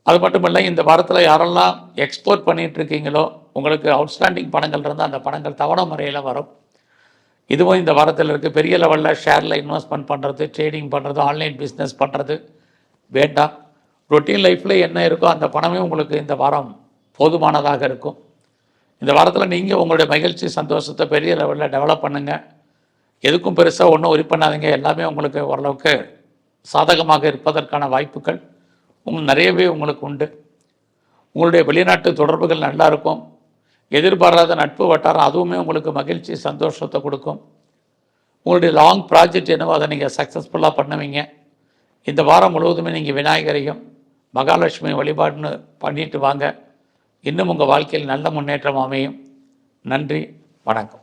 S1: அது மட்டும் இல்லை, இந்த வாரத்தில் யாரெல்லாம் எக்ஸ்போர்ட் பண்ணிகிட்ருக்கீங்களோ உங்களுக்கு அவுட்ஸ்டாண்டிங் பணங்கள் இருந்தால் அந்த பணங்கள் தவணை முறையில் வரும். இதுவும் இந்த வாரத்தில் இருக்குது. பெரிய லெவலில் ஷேரில் இன்வெஸ்ட்மெண்ட் பண்ணுறது, ட்ரேடிங் பண்ணுறது, ஆன்லைன் பிஸ்னஸ் பண்ணுறது வேண்டாம். ரொட்டீன் லைஃப்பில் என்ன இருக்கோ அந்த பணமே உங்களுக்கு இந்த வாரம் போதுமானதாக இருக்கும். இந்த வாரத்தில் நீங்கள் உங்களுடைய மகிழ்ச்சி சந்தோஷத்தை பெரிய லெவலில் டெவலப் பண்ணுங்கள். எதுக்கும் பெருசாக ஒன்றும் ஒரி பண்ணாதீங்க. எல்லாமே உங்களுக்கு ஓரளவுக்கு சாதகமாக இருப்பதற்கான வாய்ப்புகள் நிறையவே உங்களுக்கு உண்டு. உங்களுடைய வெளிநாட்டு தொடர்புகள் நல்லா இருக்கும். எதிர்பாராத நட்பு வட்டாரம் அதுவுமே உங்களுக்கு மகிழ்ச்சி சந்தோஷத்தை கொடுக்கும். உங்களுடைய லாங் ப்ராஜெக்ட் என்னவோ அதை நீங்கள் சக்ஸஸ்ஃபுல்லாக பண்ணுவீங்க. இந்த வாரம் முழுவதுமே நீங்கள் விநாயகரையும் மகாலட்சுமி வழிபாடுன்னு பண்ணிட்டு வாங்க. இன்னும் உங்கள் வாழ்க்கையில் நல்ல முன்னேற்றம் அமையும். நன்றி, வணக்கம்.